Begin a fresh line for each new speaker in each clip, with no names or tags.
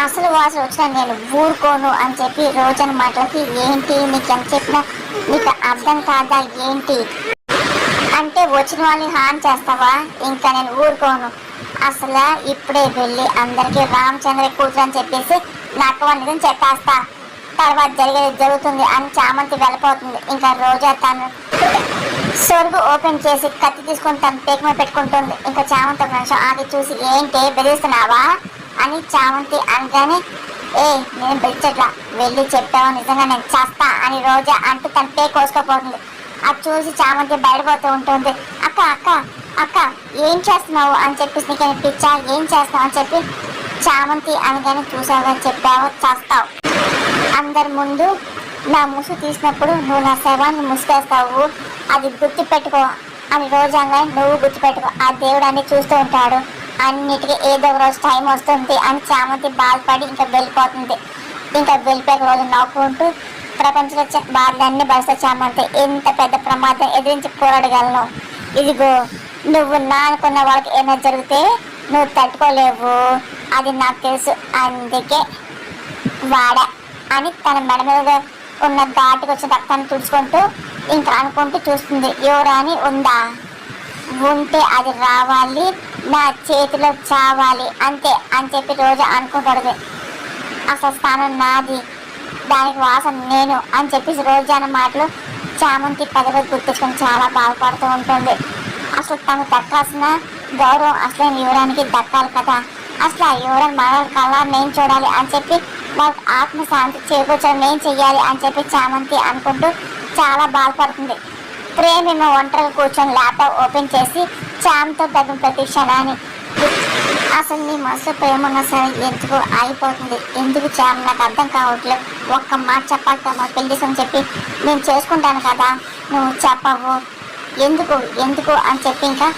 అసలు వాసన వచ్చిన నేను ఊరుకోను అని చెప్పి రోజన్ మాటలకి ఏంటి నీకు ఎంత చెప్పినా నీకు అర్థం కాదా ఏంటి అంటే వచ్చిన వాళ్ళని హాన్ చేస్తావా, ఇంకా నేను ఊరుకోను. అసలు ఇప్పుడే వెళ్ళి అందరికీ రామచంద్ర కూతురు అని చెప్పేసి నాకు నిజం చెప్పేస్తా, తర్వాత జరిగేది జరుగుతుంది అని చామంతి వెళ్ళిపోతుంది. ఇంకా రోజా తను సొరుగు ఓపెన్ చేసి కత్తి తీసుకొని తన పేక మీద పెట్టుకుంటుంది. ఇంకా చామంతి ఒక నిమిషం ఆగి చూసి ఏంటి బెదిరిస్తున్నావా అని చామంతి అనగానే ఏ నేను బెదిరించట్లా, వెళ్ళి చెప్పావా నిజంగా నేను చేస్తా అని రోజా అంటూ తన పేక కోసుకోపోతుంది. అది చూసి చామంతి బయటపోతూ ఉంటుంది. అక్క అక్క అక్క ఏం చేస్తున్నావు అని చెప్పేసి నీకు పిచ్చా, ఏం చేస్తున్నావు అని చెప్పి చామంతి అనగానే చూసావా చెప్పావు చేస్తావు, అందరి ముందు నా ముసు తీసినప్పుడు నువ్వు నా శవాన్ని ముసుకేస్తావు, అది గుర్తు పెట్టుకో అని రోజంగా నువ్వు గుర్తుపెట్టుకో, ఆ దేవుడు అన్ని చూస్తూ ఉంటాడు, అన్నిటికీ ఏదో ఒక రోజు టైం వస్తుంది అని చామంతి బాధపడి ఇంకా వెళ్ళిపోతుంది. ఇంకా వెళ్ళిపోయే రోజు నవ్వుకుంటూ ప్రపంచంలో బాధలన్నీ భరిస్తా చామంతి ఎంత పెద్ద ప్రమాదం ఎదిరించి పోరాడగలను, ఇదిగో నువ్వు నా అనుకున్న వాళ్ళకి ఏమైనా జరిగితే నువ్వు తట్టుకోలేవు, అది నాకు తెలుసు, అందుకే వాడా అని తన మెడ మీద ఉన్న ఘాటుకు వచ్చిన రక్తాన్ని తుడుచుకుంటూ ఇంకా అనుకుంటూ చూస్తుంది. యువరాణి ఉందా, ఉంటే అది రావాలి, నా చేతిలో చావాలి అంతే అని చెప్పి రోజు అనుకుంటాడు. అసలు స్థానం నాది, దానికి వాసన నేను అని చెప్పేసి రోజు అన్న మాటలు చామంతి పదవి గుర్తించుకొని చాలా బాధపడుతూ ఉంటుంది. అసలు తను దక్కాల్సిన గౌరవం అసలు యువరానికి దక్కాలి కదా, అసలు ఆ యువరాన్ని మన కళ నేను చూడాలి అని చెప్పి వాళ్ళకి ఆత్మశాంతి చేకూర్చడం నేను చెయ్యాలి అని చెప్పి చామంతి అనుకుంటూ చాలా బాధపడుతుంది. ప్రేమేమో ఒంటరిగా కూర్చొని ల్యాప్టాప్ ఓపెన్ చేసి చామ్తో తగిన ప్రతి క్షణాన్ని అసలు నీ మనసు ప్రేమ ఉన్నా సరే ఎందుకు ఆగిపోతుంది, ఎందుకు చామ్ నాకు అర్థం కావట్లేదు, ఒక్క మాట చెప్పాలి కదా పెళ్లి అని చెప్పి నేను చేసుకుంటాను కదా నువ్వు చెప్పవు ఎందుకు ఎందుకు అని చెప్పి ఇంకా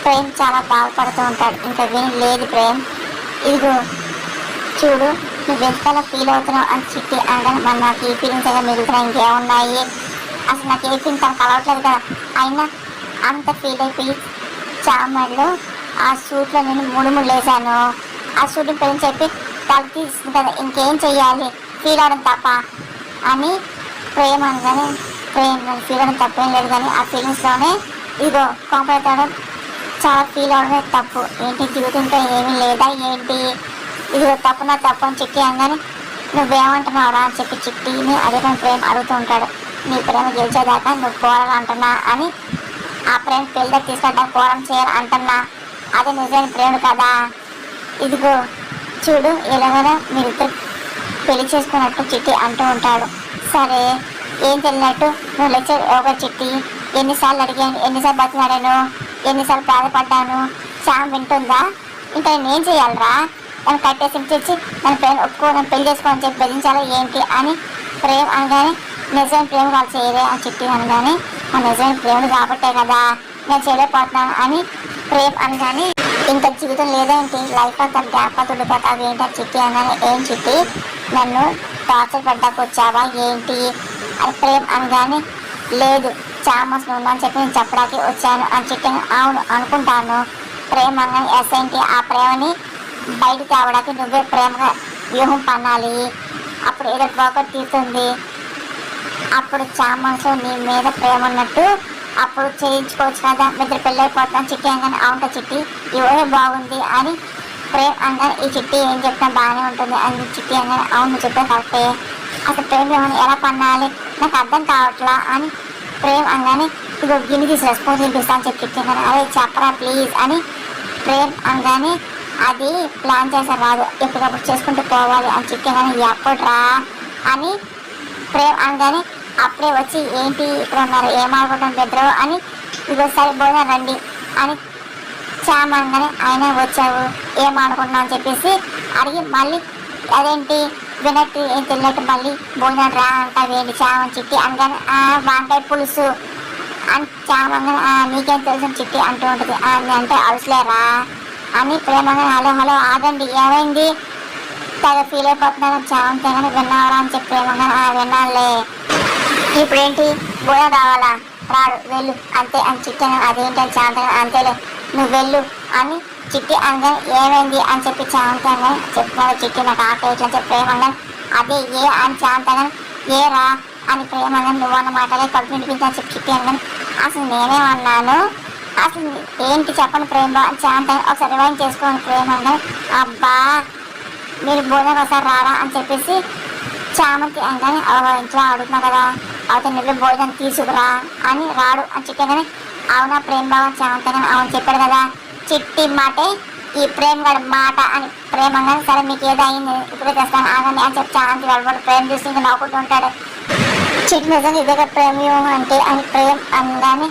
ప్రేమ్ చాలా బాధపడుతూ ఉంటాడు. ఇంకా విని లేదు ప్రేమ్, ఇదిగో చూడు నువ్వు ఎంతలా ఫీల్ అవుతున్నావు అని చెప్పి అనగానే మరి నాకు ఈ ఫీలింగ్స్ ఏదో మిగులుతున్నాయి, ఇంకేమున్నాయి, అసలు నాకు ఏ ఫీలింగ్ తనకు కలవట్లేదు కదా, అయినా అంత ఫీల్ అయిపోయి చామల్లో ఆ సూట్లో నేను ముడుములు వేసాను, ఆ సూట్ని పెళ్ళని చెప్పి తల తీసుకుంది కదా ఇంకేం చెయ్యాలి ఫీల్ అవడం తప్ప అని ప్రేమ అనగానే ప్రేమ్ ఫీల్ అవడం తప్పేం లేదు కానీ ఆ ఫీలింగ్స్లోనే ఇదిగో కోపడతాడు, చాలా ఫీల్ అవడమే తప్పు, ఏంటి జీవితంతో ఏమీ లేదా ఏంటి, ఇదిగో తప్పు నా తప్పు అని చిట్టి అనగానే నువ్వేమంటున్నావురా అని చెప్పి చిట్టిని అదే పని ప్రేమ అడుగుతూ ఉంటాడు. నీ ప్రేమ గెలిచేదాకా నువ్వు పోరాడు అంటున్నా అని, ఆ ప్రేమ పెళ్ళి తీసుకుంటా పోరాటం చేయాలి అంటున్నా, అదే నిజమైన ప్రేమ కదా, ఇదిగో చూడు ఎలాగైనా మీరిద్దరు పెళ్లి చేసుకున్నట్టు చిట్టి అంటూ ఉంటాడు. సరే ఏం తెలియనట్టు నువ్వు లెక్చర్ ఒక చిట్టి, ఎన్నిసార్లు అడిగాను, ఎన్నిసార్లు బతిలాడాను, ఎన్నిసార్లు బాధపడ్డాను, చామ్ వింటుందా, ఇంకా నేనేం చేయాలరా, నన్ను కట్టేసి తెచ్చి నన్ను ప్రేమ ఒప్పుకో నన్ను పెళ్లి చేసుకోని చెప్పి బెదిరించాలో ఏంటి అని ప్రేమ అనగానే నిజమైన ప్రేమ వాళ్ళు చేయలే అని చిట్టి అనగానే ఆ నిజమైన ప్రేమను కాబట్టే కదా నేను చేయలేకపోతున్నాను అని ప్రేమ అనగానే ఇంకా జీవితం లేదేంటి లైఫ్ అంతా గ్యాప్ ఉండిపోతా అవి ఏంటి అని చిట్టి అనగానే ఏం చిట్టి నన్ను టార్చర్ పెట్టడానికి వచ్చావా ఏంటి అని ప్రేమ అనగానే లేదు చామస్ ఉందని చెప్పి నేను చెప్పడానికి వచ్చాను అని చిట్టి అవును అనుకుంటాను. ప్రేమ అనగానే ఎస్ ఏంటి ఆ ప్రేమని బయట తేవడానికి నువ్వే ప్రేమగా వ్యూహం పన్నాలి, అప్పుడు ఏదో ఒకటి తీరుతుంది, అప్పుడు చామన్స్లో నీ మీద ప్రేమ ఉన్నట్టు అప్పుడు చేయించుకోవచ్చు కదా, మీ పెళ్ళి అయిపోతున్నాను చిట్టి అనగానే అవుంటా చిట్టి ఇవే బాగుంది అని ప్రేమ అనగానే ఈ చిట్టి ఏం చెప్తా బాగానే ఉంటుంది అని చిట్టి అనగానే అవును చెప్తే కరెక్టే, అసలు ప్రేమ ఏమని ఎలా పన్నాలి నాకు అర్థం కావట్లా అని ప్రేమ అనగానే ఇదిగో గిన్నె తీసి రెస్పాన్స్ చూపిస్తాను చెప్పి చిట్టి అనగానే అదే చెప్పరా ప్లీజ్ అని ప్రేమ అనగానే అది ప్లాన్ చేశారు రాదు ఎప్పటికప్పుడు చేసుకుంటూ పోవాలి అని చిట్టి కానీ ఎప్పుడురా అని ప్రేమ అనగానే అప్పుడే వచ్చి ఏంటి ఇక్కడ ఉన్నారు ఏమాడుకుంటాం పెద్దరు అని ఇదోసారి భోజనం రండి అని చామ్ అనగానే ఆయన వచ్చావు ఏమాడుకుంటున్నావు అని చెప్పేసి అడిగి మళ్ళీ అదేంటి వినట్టు ఏం తెలియనట్టు మళ్ళీ భోజనం రా అంటావేంటి చామ్ అని చిట్టి అనగానే వంకాయ పులుసు అని చామ్ అనగానే నీకేం తెలుసు అని చిట్టి అంటూ ఉంటుంది అంటే అలసలేరా అని ప్రేమగా హలో హలో ఆగండి ఏమైంది తెగ ఫీల్ అయిపోతున్నాను చావంతే కానీ విన్నావరా అని చెప్పి ప్రేమగా విన్నానులే ఇప్పుడేంటి బోయ రావాలా రాడు వెళ్ళు అంతే అని చిట్టాను అదేంటని చాంతగా అంతేలే నువ్వు వెళ్ళు అని చిట్టి అనగానే ఏమైంది అని చెప్పి చాంతాగా చెప్తున్నాడు. చిట్టి నాకు ఆకలి ఇట్లా చెప్పి ప్రేమ అనగానే అదే ఏ అని చాంతాగా ఏ రా అని ప్రేమ అనగానే నువ్వు అన్న మాటలే కడుపు నిండిపించని చెప్పి చిట్టి అనగానే అసలు నేనేమన్నాను, అసలు ఏంటి చెప్పండి ప్రేమ అని చాంతాగా ఒకసారి రివైండ్ చేసుకోండి ప్రేమ అనగానే అబ్బా మీరు భోజనం ఒకసారి రారా అని చెప్పేసి చామంతి అనగానే ఇంట్లో అడుగుతున్నా కదా అవతల నీళ్ళు భోజనం తీసుకురా అని రాడు అని చెప్పగానే అవునా ప్రేమ బావ చామంతి అని అవును చెప్పాడు కదా చిట్టి మాటే ఈ ప్రేమ గడి మాట అని ప్రేమ అనగానే సరే మీకు ఏదో అయింది ఇప్పుడే తెస్తాను ఆగండి అని చెప్పి చామంతి గడపడు ప్రేమ చూసి ఇంకా నవ్వుకుంటూ ఉంటాడు. చిట్టి నిజంగా ఇదే ప్రేమ అంటే అని ప్రేమ అనగానే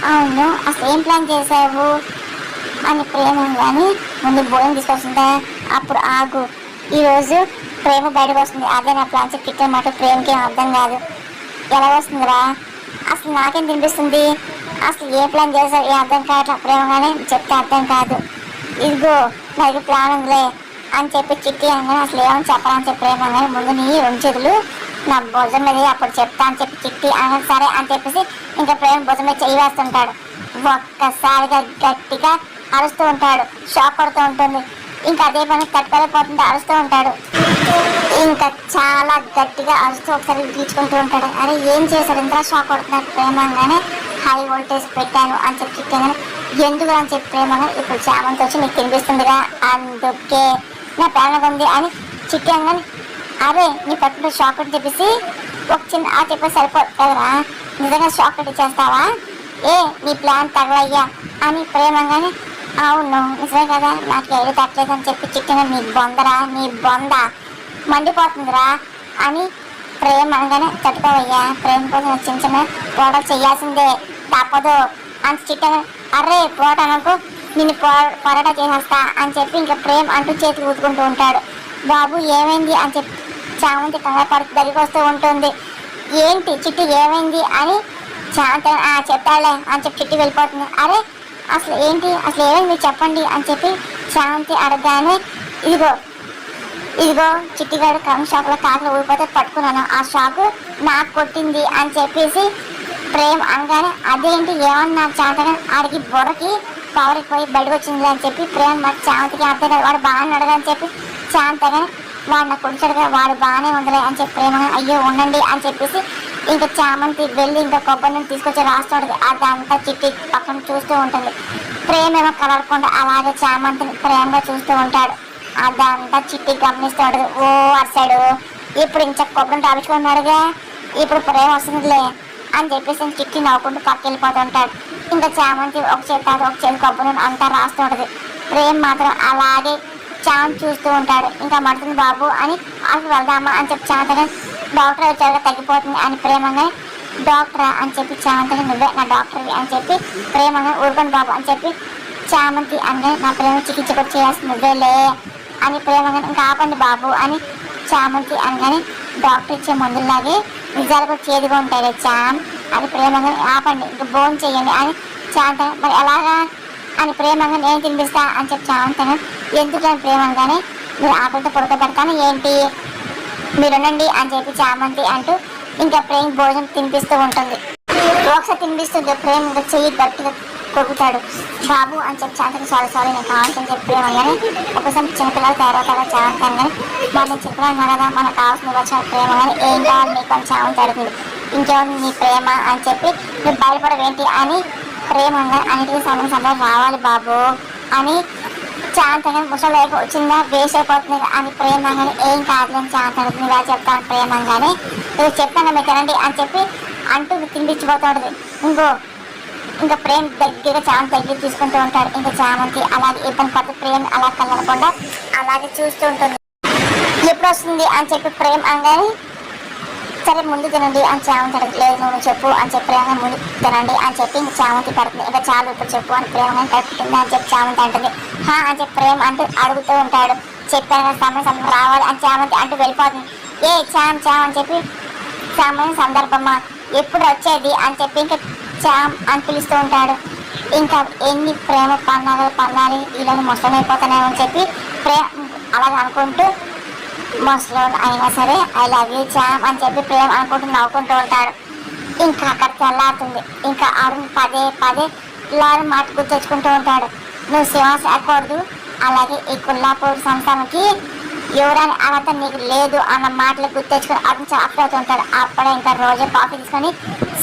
అవును అసలు ఏం ప్లాన్ చేసావు అని ప్రేమ అనగానే ముందు భోజనం తీసుకొస్తుందా అప్పుడు ఆగు ఈరోజు ప్రేమ బయటకు వస్తుంది అదే నా ప్లాన్ చెప్పి చిట్టి మాట ప్రేమకి అర్థం కాదు ఎలా వస్తుందిరా అసలు నాకేం తినిపిస్తుంది అసలు ఏ ప్లాన్ చేసావు ఏ అర్థం కావట్లా ప్రేమగానే చెప్తే అర్థం కాదు ఇదిగో నాకు ప్లాన్ ఉందిలే అని చెప్పి చిట్టి అనగానే అసలు ఏమని చెప్పాలని చెప్పి ప్రేమ అనగానే ముందు నీ రెండు చేతులు నా భుజం మీద అప్పుడు చెప్తా అని చెప్పి చిట్టి అనగానే సరే అని చెప్పేసి ఇంకా ప్రేమ భుజం మీద చెయ్యి వేస్తుంటాడు. ఒక్కసారిగా గట్టిగా అరుస్తూ ఉంటాడు, షాక్ కొడుతూ ఉంటుంది. ఇంకా అదే పని తట్టుకోలేకపోతుంది, అరుస్తూ ఉంటాడు. ఇంకా చాలా గట్టిగా అరుస్తూ ఒకసారి గీచుకుంటూ ఉంటాడు. అరే ఏం చేశాడు ఇంత షాక్ కొడుతున్నాడు ప్రేమగానే హై వోల్టేజ్ పెట్టాను అని చెప్పి చిట్టాను. ఎందుకు అని చెప్పి ప్రేమగా ఇప్పుడు చామంతి వచ్చి నీకు తినిపిస్తుందిగా అందుకే నా ప్రేమగా ఉంది అని చిట్టి అనగానే అరే నీ పట్టు షాక్ కొట్టి చెప్పేసి ఒక చిన్న ఆ చెప్పేసి సరిపోదు కదరా నిజంగా షాక్ కొట్టి చేస్తావా ఏ నీ ప్లాన్ తగలయ్యా అని ప్రేమగానే అవును నిజమే కదా నాకు ఏడు తట్టలేదు అని చెప్పి చిట్టిన నీ బొందరా నీ బొంద మండిపోతుందిరా అని ప్రేమ అనగానే తట్టుకోవయ్యా ప్రేమ కోసం చిన్న చిన్న పోరాటం చేయాల్సిందే తప్పదు అని చిట్ట అరే పోరాటం అనుకో నిన్ను పోరాటం చేసేస్తా అని చెప్పి ఇంకా ప్రేమ అంటూ చేతికి ఊతుకుంటూ ఉంటాడు. బాబు ఏమైంది అని చెప్పి చామంతి కంగారు పడుతూ దగ్గరికి వస్తూ ఉంటుంది. ఏంటి చిట్టి ఏమైంది అని చామంతి చెప్తాడులే అని చెప్పి చిట్టి వెళ్ళిపోతుంది. అరే అసలు ఏంటి అసలు ఏమైంది మీరు చెప్పండి అని చెప్పి చామంతి అడగగానే ఇదిగో ఇదిగో చిట్టిగాడు కరెంట్ షాక్లో కాకులు ఊడిపోతే పట్టుకున్నాను ఆ షాకు నాకు కొట్టింది అని చెప్పేసి ప్రేమ అనగానే అదేంటి ఏమన్నా చామంతిగా ఆడికి బుర్రకి పవర్ పోయి బయటకు వచ్చింది అని చెప్పి ప్రేమ మరి చామంతికి అర్థం కాదు వాడు బాగానే అడగని చెప్పి చామంతిగా వాడు నాకు కొడిచాడుగా వాడు బాగానే ఉండలే అని చెప్పి ప్రేమ అయ్యో ఉండండి అని చెప్పేసి ఇంకా చామంతి వెళ్ళి ఇంకా కొబ్బరి నుంచి తీసుకొచ్చి రాస్తాడు. అదంతా చిట్టి పక్కన చూస్తూ ఉంటుంది. ప్రేమ ఏమో కలగకుండా అలాగే చామంతిని ప్రేమగా చూస్తూ ఉంటాడు. అదంతా చిట్టి గమనిస్తూ ఉంటుంది. ఓ అరిసాడు ఇప్పుడు ఇంకా కొబ్బరిని తాపించుకున్నాడుగా ఇప్పుడు ప్రేమ వస్తుందిలే అని చెప్పేసి చిట్టి నవ్వుకుంటూ పక్క వెళ్ళిపోతూ ఉంటాడు. ఇంకా చామంతి ఒక చేతి ఒక చేతి కొబ్బరి అంతా రాస్తూ ఉంటుంది. ప్రేమ మాత్రం అలాగే చామంతి చూస్తూ ఉంటాడు. ఇంకా మడుతుంది బాబు అని అసలు వెళ్దామా అని చెప్పి చామంతిగా డాక్టర్ వచ్చాక తగ్గిపోతుంది అని ప్రేమగా డాక్టరా అని చెప్పి చామంతిగా నువ్వే నా డాక్టర్వి అని చెప్పి ప్రేమగా ఊరుకోండి బాబు అని చెప్పి చామంతి అంటే నా ప్రేమ చికిత్స కూడా చేయాల్సి నువ్వేలే అని ప్రేమగా ఇంకా ఆపండి బాబు అని చామంతి అనగానే డాక్టర్ ఇచ్చే మందులాగే నిజాలు కూడా చేదుగా ఉంటాయి చామ్ అని ప్రేమగా ఆపండి ఇంకా భోజనం చేయండి అని చామంతి మరి ఎలాగా అని ప్రేమగా నేను తినిపిస్తా అని చెప్పి చామంతిగా ఎందుకని ప్రేమగానే మీరు ఆకలితో పడుకోబెడతాను ఏంటి మీరునండి అని చెప్పి చామంతి అంటూ ఇంకా ప్రేమ భోజనం తినిపిస్తూ ఉంటుంది. ఒకసారి తినిపిస్తుంటే ప్రేమ ఇంకా చెయ్యి గట్టిగా కొడుకుతాడు. బాబు అని చెప్పి చామంతికి సారీ నేను కావాల్సింది చెప్పి ప్రేమ కానీ ఒకసారి చిన్నపిల్లలు తయారవుతారా చామంతి కానీ మరి నేను చెప్పినా కదా మనకు కావాల్సిన వచ్చిన ప్రేమ కానీ ఏం కావాలి నీకు అని చామంతి అడుగుతుంది. ఇంకేముంది నీ ప్రేమ అని చెప్పి నువ్వు బయటపడవేంటి అని ప్రేమ అన్నిటికీ సమయం రావాలి బాబు అని చాంతగా ముసలేక వచ్చిందా వేస్ట్ అయిపోతుంది అని ప్రేమగానే ఏం కాదులని చాంతడుతుంది ఇలా చెప్తాను ప్రేమగానే నువ్వు చెప్తాను మీకు రండి అని చెప్పి అంటూ తినిపించిపోతుంటుంది. ఇంకా ప్రేమ దగ్గర చామంతి దగ్గర తీసుకుంటూ ఉంటాడు. ఇంకా చామంతి అలాగే ఇబ్బంది పడుతూ ప్రేమ అలా కలగకుండా అలాగే చూస్తూ ఉంటుంది. ఎప్పుడు వస్తుంది అని చెప్పి ప్రేమ అనగానే సరే ముందు తినండి అని చామంతి అడగలేదు నువ్వు చెప్పు అని చెప్పి ప్రేమ ముందు తినండి అని చెప్పి ఇంక చామంతి పడుతుంది. ఇంకా చాలు ఇప్పుడు చెప్పు అని ప్రేమ కడుపుతుంది అని చెప్పి చామంతి అంటుంది. అని చెప్పి ప్రేమ అంటూ అడుగుతూ ఉంటాడు. చెప్పాను సమయం రావాలి అని చామంతి అంటూ వెళ్ళిపోతుంది. ఏ చామ్ అని చెప్పి సమయం సందర్భమా ఎప్పుడు వచ్చేది అని చెప్పి ఇంకా చామ్ అని పిలుస్తూ ఉంటాడు. ఇంకా ఎన్ని ప్రేమ పన్నాలి ఇలా ముసలమైపోతానేమని చెప్పి ప్రేమ అలాగ అనుకుంటూ ముసలో అయినా సరే ఐ లవ్ యూ చామ్ అని చెప్పి ప్రేమ అనుకుంటూ నవ్వుకుంటూ ఉంటాడు. ఇంకా అక్కడ తెల్లారుతుంది. ఇంకా అరుణ్ పదే లారీ మాట గుర్తెచ్చుకుంటూ ఉంటాడు. నువ్వు శ్వాస ఎక్కకూడదు. అలాగే ఈ కొల్లాపూర్ సంస్థానికి ఎవరని అర్హత నీకు లేదు అన్న మాటలు గుర్తెచ్చుకొని అరుణ్ చాలా అప్రూవ్ అవుతుంటాడు. అప్పుడే ఇంకా రోజా కాఫీ తీసుకొని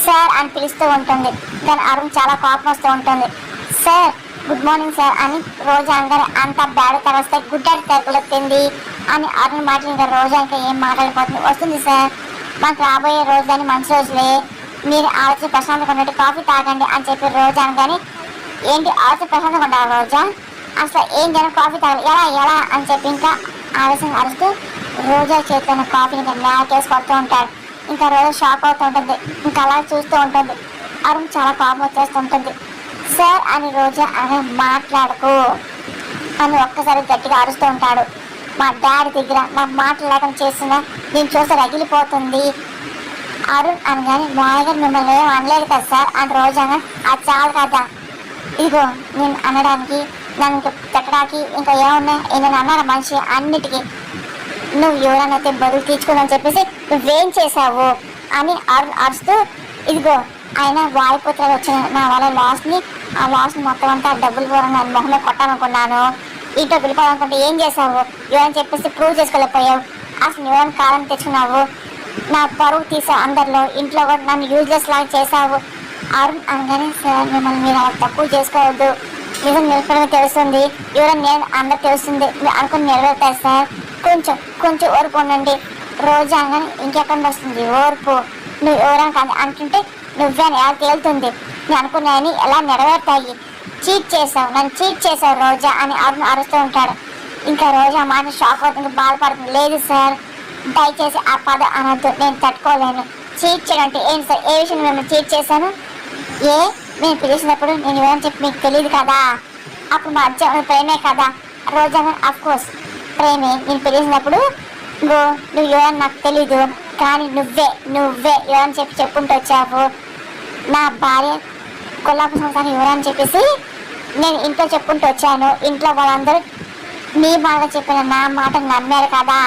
సార్ అని పిలుస్తూ ఉంటుంది. కానీ అరుణ్ చాలా కోపం వస్తూ ఉంటుంది. సార్ గుడ్ మార్నింగ్ సార్ అని రోజా అనగానే అంత బ్యాడ్ తరస్తే గుడ్డాడి తగులుతుంది అని అరుణ్ మాటలు ఇంకా రోజా ఇంకా ఏం మాట్లాడిపోతుంది. వస్తుంది సార్, మాకు రాబోయే రోజులని మంచి రోజులే, మీరు ఆలోచన ప్రశాంతంగా ఉన్నట్టు కాఫీ తాగండి అని చెప్పి రోజా అనగానే ఏంటి ఆలోచన ప్రశాంతంగా ఉండాలి రోజా, అసలు ఏం జనం కాఫీ తాగాలి ఎలా ఎలా అని చెప్పి ఇంకా ఆవేశంగా అరుస్తూ రోజా చేతున్న కాఫీని ఇంకా నేకేసి కొడుతూ ఉంటాడు. ఇంకా రోజా షాక్ అవుతూ ఉంటుంది. ఇంకా అలా చూస్తూ ఉంటుంది. అరుణ్ చాలా కోపం వచ్చేస్తూ ఉంటుంది. సార్ అని రోజా అని మాట్లాడకు అని ఒక్కసారి గట్టిగా అరుస్తూ ఉంటాడు. మా డాడీ దగ్గర నాకు మాట్లాడకుండా చేస్తున్నా నేను చూస్తే రగిలిపోతుంది. అరుణ్ అనగానే మాయగా మిమ్మల్ని ఏం అనలేదు కదా సార్ అని రోజా అది చాలు కదా, ఇదిగో నేను అనడానికి నన్ను పెట్టడానికి ఇంకా ఏమున్నా నేను అన్నాను మనిషి అన్నిటికీ నువ్వు ఎవరనైతే బదులు తీర్చుకుందని చెప్పేసి నువ్వేం చేసావు అని అరుస్తూ ఇదిగో ఆయన వాయిపోతే వచ్చిన నా వాళ్ళ లాస్ని ఆ లాస్ని మొత్తం అంతా డబ్బులు పోరా నేను మొహమే కొట్టాలనుకున్నాను, ఇంట్లో వెళ్ళిపోవాలనుకుంటే ఏం చేసావు ఎవరని చెప్పేసి ప్రూవ్ చేసుకోలేకపోయావు, అసలు ఎవరైనా కాలం తెచ్చుకున్నావు, నా పరువు తీసావు అందరిలో, ఇంట్లో కూడా నన్ను యూజ్లెస్ లాగా చేసావు. అరుణ్ అనగానే సార్ మిమ్మల్ని మీరు అలా తక్కువ చేసుకోవద్దు, నిజం నిలబడమే తెలుస్తుంది, ఎవరైనా నేను అందరు తెలుస్తుంది మీరు అనుకుని నెరవేరుతారు సార్, కొంచెం కొంచెం ఓర్పు ఉండండి. రోజా అనగానే ఇంకెక్కడ వస్తుంది ఓర్పు, నువ్వు ఎవరైనా అంటుంటే నువ్వే ఎలా తేలుతుంది, నేను అనుకున్నాయని ఎలా నెరవేరుతాయి, చీట్ చేసావు నన్ను చీట్ చేసావు రోజా అని అరుణ్ అరుస్తూ ఉంటాడు. ఇంకా రోజా మాట షాక్ అవుతుంది, బాధపడుతుంది. లేదు సార్ దయచేసి ఆ పద అనొద్దు, నేను తట్టుకోలేను, చీట్ చేయడం అంటే ఏంటి సార్, ఏ విషయం మేము చీట్ చేశాను, ఏ నేను పిలిచినప్పుడు నేను ఎవరని చెప్పి మీకు తెలియదు కదా, అప్పుడు మా అజ్జ ప్రేమే కదా రోజా అఫ్ కోర్స్ ప్రేమే, నేను పిలిచినప్పుడు నువ్వు ఎవరని నాకు తెలీదు కానీ నువ్వే ఎవరని చెప్పి చెప్పుకుంటూ వచ్చావు, నా భార్య కొల్లాపూర్ సంస్థానం ఎవరని చెప్పేసి నేను ఇంట్లో చెప్పుకుంటూ వచ్చాను, ఇంట్లో వాళ్ళందరూ నీ మాట చెప్పిన నా మాట నమ్మారు కదా,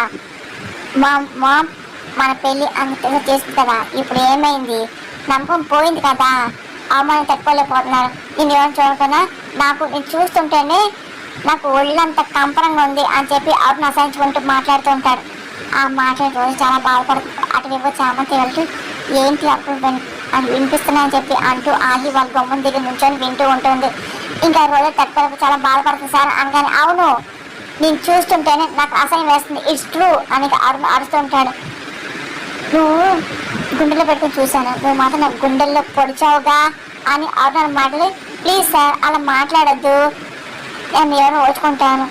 మా మన పెళ్ళి అంత చేస్తుంది కదా, ఇప్పుడు ఏమైంది నమ్మకం పోయింది కదా, అమ్మాయిని తట్టుకోలేకపోతున్నారు, నేను ఎవరిని చూడకుండా నాకు నేను చూస్తుంటేనే నాకు ఒళ్ళంత కంపరంగా ఉంది అని చెప్పి అరుణ్ అసహించుకుంటూ మాట్లాడుతూ ఉంటాడు. ఆ మాట్లాడే రోజు చాలా బాధపడుతుంది. అటువైపు చామంతి వెళ్తూ ఏంటి అప్పుడు అని వినిపిస్తున్నాయని చెప్పి అంటూ ఆగి వాళ్ళ గొమ్మం దగ్గర నుంచొని వింటూ ఉంటుంది. ఇంకా రోజు తట్టుకోలేక చాలా బాధపడుతుంది సార్ అనగానే అవును నేను చూస్తుంటేనే నాకు అసహ్యం వేస్తుంది, ఇట్స్ ట్రూ అని అరుణ్ అరుస్తూ ఉంటాడు. నువ్వు గుండెలో పెట్టుకుని చూశాను, నువ్వు మాత్రం నాకు గుండెల్లో పొడిచావుగా అని అరుణ్ మాటలు ప్లీజ్ సార్ అలా మాట్లాడద్దు, నేను ఎవరిని ఓచుకుంటాను,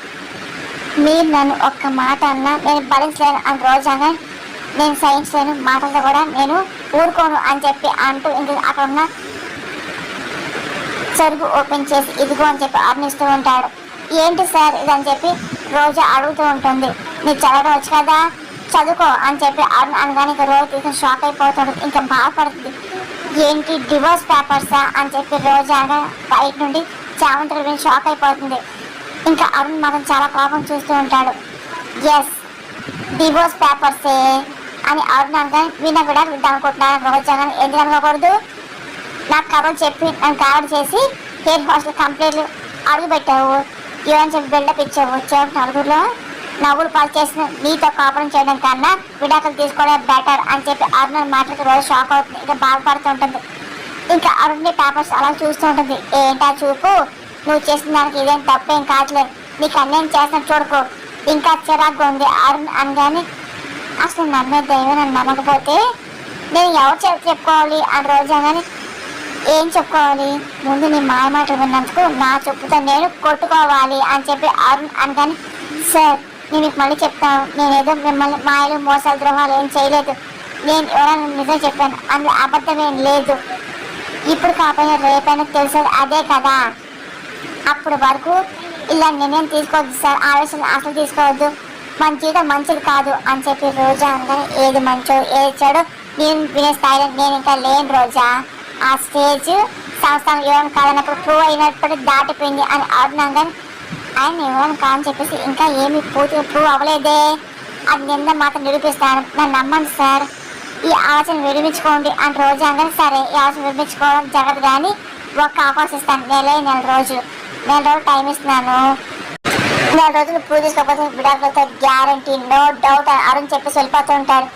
మీరు నన్ను ఒక్క మాట అన్నా నేను భరించలేను అని రోజాగా నేను సహించలేను, మాటలతో కూడా నేను ఊరుకోను అని చెప్పి అంటూ ఇంక అక్కడ ఉన్న సరుగు ఓపెన్ చేసి ఇదిగో అని చెప్పి అర్నిస్తూ ఉంటాడు. ఏంటి సార్ ఇదని చెప్పి రోజా అడుగుతూ ఉంటుంది. నీకు చదవడం వచ్చు కదా చదువుకో అని చెప్పి అనగానే ఇక రోజు తీసుకుని షాక్ అయిపోతాడు. ఇంకా బాధపడుతుంది. ఏంటి డివోర్స్ పేపర్సా అని చెప్పి రోజా బయట నుండి చామంతి షాక్ అయిపోతుంది. ఇంకా అరుణ్ మాత్రం చాలా కోపం చూస్తూ ఉంటాడు. ఎస్ డివోర్స్ పేపర్సే అని అరుణ్ అనగానే విన్నా కూడా విద్దాం అనుకుంటున్నాను. రోజా కానీ ఎందుకు అనుకోకూడదు, నాకు కబుర్లు చెప్పి నన్ను కవర్ చేసి హెయిర్ హాస్టల్ కంప్లీట్లు అడుగు పెట్టావు, ఏమని చెప్పి బిల్డప్ ఇచ్చావు, వచ్చావు నలుగురిలో నవ్వులు పాలు చేసిన నీతో కాపురం చేయడం కన్నా విడాకులు తీసుకోవడం బెటర్ అని చెప్పి అరుణ్ మాటలకు రోజు షాక్ అవుతుంది. ఇంకా బాధపడుతూ ఉంటుంది. ఇంకా అరుణ్ని పేపర్స్ అలా చూస్తూ ఉంటుంది. ఏంటా చూపు, నువ్వు చేసిన దానికి ఇదేం తప్పేం కావట్లేదు, నీకు అన్యాయం చేసిన చూడకు, ఇంకా చిరాకు ఉంది అరుణ్ అనగానే అసలు నమ్మే దైవం నన్ను నమ్మకపోతే నేను ఎవరు చెప్పుకోవాలి అని రోజు అనగానే ఏం చెప్పుకోవాలి, ముందు నీ మాయ మాటలు విన్నందుకు నా చెప్పుతో నేను కొట్టుకోవాలి అని చెప్పి అరుణ్ అనగానే సార్ నేను మీకు మళ్ళీ చెప్తాను, నేనేదో మిమ్మల్ని మాయలు మోసాలు ద్రోహాలు ఏం చేయలేదు, నేను ఎవరైనా నిజం చెప్పాను, అందులో అబద్ధం ఏం లేదు, ఇప్పుడు కాకపోయినా రేపైనా తెలిసేది అదే కదా, అప్పుడు వరకు ఇలా నిర్ణయం తీసుకోవద్దు సార్, ఆలోచన అసలు తీసుకోవద్దు, మన జీవితం మంచిది కాదు అని చెప్పి రోజా అనగానే ఏది మంచో ఏది చెడో నేను వినే స్థాయిలో నేను ఇంకా లేని రోజా, ఆ స్టేజ్ సంస్థానం ఎవరైనా కాదన్నప్పుడు ప్రూవ్ అయినప్పుడు దాటిపోయింది అని అర్థంగానే ఆయన ఎవరైనా కాదని చెప్పేసి ఇంకా ఏమి పూర్తిగా ప్రూవ్ అవ్వలేదే, అది నిన్న మాత్రం నిరూపిస్తాను, నన్ను నమ్మండి సార్, ఈ ఆలోచన విరమించుకోండి అని రోజు అనగానే సరే ఈ ఆలోచన విరమించుకోవడం జరగదు కానీ ఒక్క అవకాశం ఇస్తాను, నెల రోజు నెల రోజులు టైం ఇస్తున్నాను, నెల రోజులు ప్రూవ్ చేసుకోకపోతే విడాకులతో గ్యారంటీ, నో డౌట్ అరుణ్ చెప్పేసి వెళ్ళిపోతూ ఉంటాడు.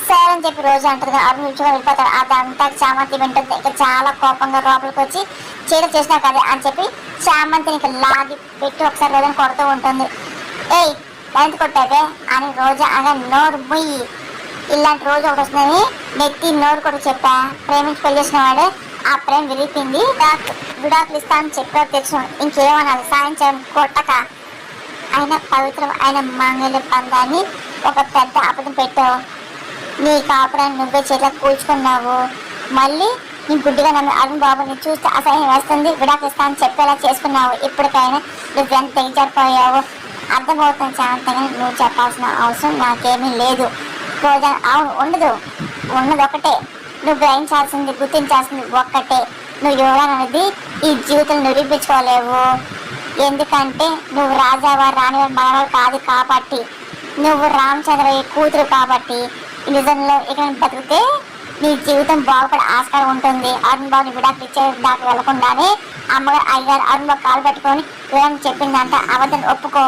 సరే అని చెప్పి రోజు అంటారు కదా, అరుణ్ విషయంగా వెళ్ళిపోతాడు. అదంతా చామంతి వింటుంది. ఇంకా చాలా కోపంగా లోపలికి వచ్చి చీర చేసినా కదా అని చెప్పి చామంతిని ఇంకా లాగి పెట్టి ఒకసారి రోజుని కొడుతూ ఉంటుంది. ఏయ్ ఎంత కొట్టావే అని రోజా అనగా నోరు ముయ్యి, ఇలాంటి రోజు ఒకటి వస్తుందని నెత్తి నోరు కూడా చెప్పా. ప్రేమించి పెళ్లి చేసిన వాడే ఆ ప్రేమ విరిపింది, విడాకులు ఇస్తానని చెప్పారు తెలుసు, ఇంకేమనాలి సాయం చేయడం కొట్టక. ఆయన పవిత్రం ఆయన మంగళ బంధాన్ని ఒక పెద్ద అబద్ధం పెట్టావు. నీ కాపురాన్ని నువ్వే చేతిలో కూర్చుకున్నావు. మళ్ళీ నీ గుడ్డిగా నన్ను అరుణ్ బాబుని చూస్తే అసహ్యం వేస్తుంది, విడాకులు ఇస్తానని చెప్పేలా చేసుకున్నావు. ఇప్పటికైనా నువ్వెంత తెగిచారిపోయావు అర్థమవుతుంది శాంతంగా. నువ్వు చెప్పాల్సిన అవసరం నాకేమీ లేదు రోజా. అవును ఉండదు, ఉన్నది ఒకటే, నువ్వు గ్రహించాల్సింది గుర్తించాల్సింది ఒక్కటే, నువ్వు ఎవరన్నది ఈ జీవితం నిరూపించుకోలేవు. ఎందుకంటే నువ్వు రాజావారు రానివారి మనవారు కాదు కాబట్టి, నువ్వు రామచంద్రయ్య కూతురు కాబట్టి. నిజంలో ఇక బతికితే నీ జీవితం బాగుపడే ఆస్కారం ఉంటుంది. అరుణ్ బాబుని విడాకులు ఇచ్చే దాకా వెళ్లకుండానే అమ్మగారు అయ్యగారు అరుణ్ బాబు కాలు పెట్టుకొని వివరణ చెప్పిందంట, అబద్ధం ఒప్పుకో,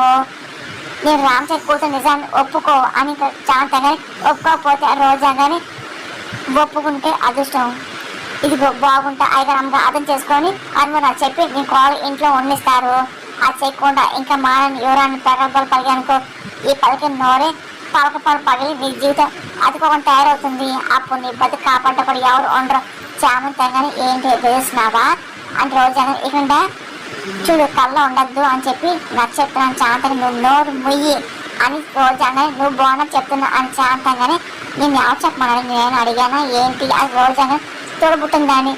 నేను రామచంద్ర కూతురు నిజాన్ని ఒప్పుకో అని శాంతంగానే. ఒప్పుకోకపోతే రోజా కానీ ఒప్పుకుంటే అదృష్టం, ఇది బాగుంటా అయ్యగారు అమ్మగా అర్థం చేసుకొని అరుణ్ నాకు చెప్పి నీ కాలు ఇంట్లో వండిస్తారు. అది చేయకుండా ఇంకా మానని ఎవరాన్ని ప్రగల్భాలు పలిగానుకో, ఈ పలికి నోరే పలకపాలు పగిలి నీ జీవితం అతుకోకుండా తయారవుతుంది. అప్పుడు నీ బతుకు కాపాడ కూడా ఎవరు ఉండరు. చామంతంగానే ఏంటి తెలుస్తున్నావా అని రోజా ఇకుండా చూడు కళ్ళ ఉండద్దు అని చెప్పి నాకు చెప్తున్నాను చాంతని, నువ్వు నోరు ముయ్యి అని రోజానే నువ్వు బాగున్నా చెప్తున్నా అని శాంతంగానే. నేను ఎవరు చెప్పమన్నాడు, నేను అడిగానా ఏంటి అని రోజానే తోడుబుట్టిందని.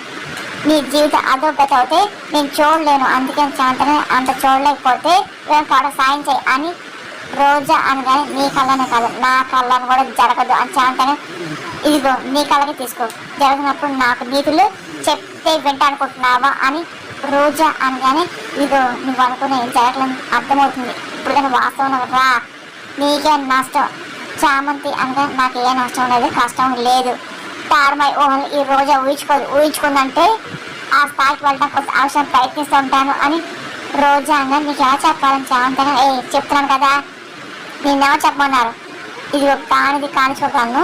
నీ జీవితం అధోగతి అవుతే నేను చూడలేను, అందుకని శాంతనే అంత చూడలేకపోతే నేను కాడ సాయం చేయి అని రోజా అనగానే నీ కళ్ళనే కాదు నా కళ్ళని కూడా జరగదు అని శాంతనే. ఇదిగో నీ కళ్ళకి తీసుకో, జరిగినప్పుడు నాకు నీతులు చెప్తే వింటానుకుంటున్నావా అని రోజా అనగానే. ఇదిగో నువ్వు అనుకునే జరగలేని అర్థమవుతుంది, ఇప్పుడు కానీ వాస్తవం రా, నీకే నష్టం. చామంతి అనగా నాకు ఏ నష్టం లేదు, కష్టం లేదు. తారమై ఊహలు ఈ రోజా ఊహించుకుందంటే ఆ స్థాయికి వెళ్ళడం కొంచెం అవసరం ప్రయత్నిస్తూ ఉంటాను అని రోజా అనగా. నీకు ఎలా చెప్పాలని చామంతగా చెప్తున్నాను కదా, నేనేమో చెప్పమన్నారు. ఇదిగో కానిది కానిచుకోగలను,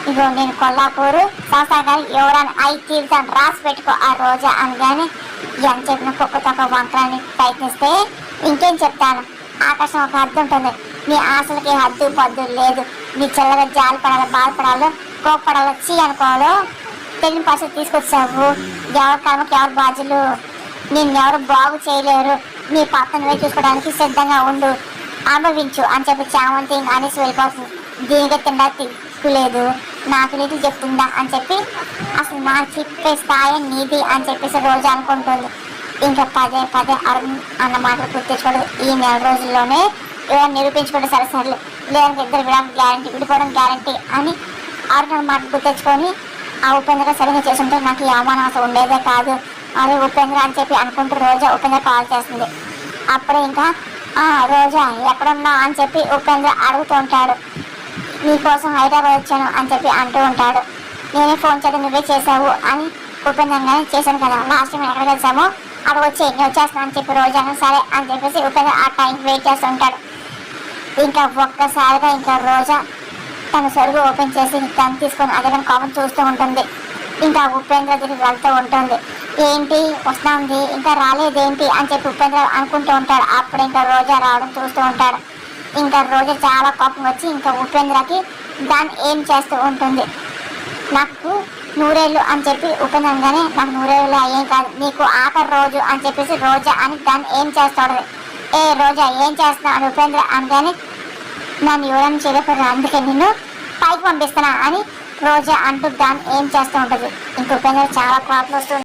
ఇదిగో నేను కొల్లాపూరు సంస్థాగారి ఎవరని అయి తీరుతాను రాసి పెట్టుకో ఆ రోజా అనగానే. ఎంత చెప్పిన కుక్కతో ఒక వంకరాన్ని ప్రయత్నిస్తే ఇంకేం చెప్తాను, ఆకాశం ఒక హద్దు ఉంటుంది, నీ ఆశలకి హద్దు పద్దు లేదు. నీ చెల్లగా జాలి పడాలో బాధపడాలో కోపడాలో చీ అనుకోవాలో తెలియని పరిస్థితి తీసుకొచ్చావు. ఎవరి కర్మకి ఎవరు బాధ్యులు, నిన్నెవరు బాగు చేయలేరు, నీ పక్కన నువ్వే చూసుకోవడానికి సిద్ధంగా ఉండు, అనుభవించు అని చెప్పి చామంతి అనేసి వెళ్ళిపోతుంది. దీనిగా తిండా తీసుకోలేదు, నాకు నీతి చెప్తుందా అని చెప్పి అసలు నాకు చెప్పే స్థాయి నీది అని చెప్పేసి రోజు అనుకుంటుంది. ఇంకా పదే పదే అరుణ్ అన్న మాటలు గుర్తించుకోవడం. ఈ నెల రోజుల్లోనే ఎవరైనా నిరూపించుకుంటే సరే సరే, లేదంటే ఇద్దరు విడిపోవడం గ్యారంటీ అని అరుణ్ అన్న మాటలు గుర్తించుకొని ఆ ఉపేంద్ర సరిగ్గా చేసుంటే నాకు ఈ అవమానం అసలు ఉండేదే కాదు అరే ఉపేంద్ర అని చెప్పి అనుకుంటూ రోజా ఉపేంద్ర కాల్ చేస్తుంది. అప్పుడే ఇంకా రోజా ఎక్కడున్నా అని చెప్పి ఉపేంద్ర అడుగుతూ ఉంటాడు. నీకోసం హైదరాబాద్ వచ్చాను అని చెప్పి అంటూ ఉంటాడు. నేనే ఫోన్ చేయడం నువ్వే చేసావు అని ఉపేంద్రంగానే చేశాను కదా, లాస్ట్ టైం ఎక్కడ కలిసామో అక్కడ వచ్చి నేను వచ్చేస్తాను అని చెప్పి రోజా సరే అని చెప్పేసి ఉపేంద్ర ఆ టైంకి వెయిట్ చేస్తూ ఉంటాడు. ఇంకా ఒక్కసారిగా ఇంకా రోజా తన సరుగు ఓపెన్ చేసి గన్ తీసుకొని అదే కామన్ చూస్తూ ఉంటుంది. ఇంకా ఉపేంద్ర దగ్గరికి వెళ్తూ ఉంటుంది. ఏంటి వస్తుంది ఇంకా రాలేదేంటి అని చెప్పి ఉపేంద్ర అనుకుంటూ ఉంటాడు. అప్పుడు ఇంకా రోజా రావడం చూస్తూ ఉంటాడు. ఇంకా రోజా చాలా కోపం వచ్చి ఇంకా ఉపేంద్రకి దాన్ని ఏం చేస్తూ ఉంటుంది. నాకు నూరేళ్ళు అని చెప్పి ఉపేంద్రంగానే, నాకు నూరేళ్ళు ఏం కాదు నీకు ఆఖరి రోజు అని చెప్పేసి రోజా అని దాన్ని ఏం చేస్తాడు. ఏ రోజా ఏం చేస్తున్నావు అని ఉపేంద్ర అనగానే, నన్ను ఎవరైనా చేయకపోతే అందుకే నిన్ను పైకి పంపిస్తున్నా అని రోజా అంటూ దాన్ని ఏం చేస్తూ ఉంటుంది. ఇంక ఉపేంద్ర చాలా కోపం వస్తుంది.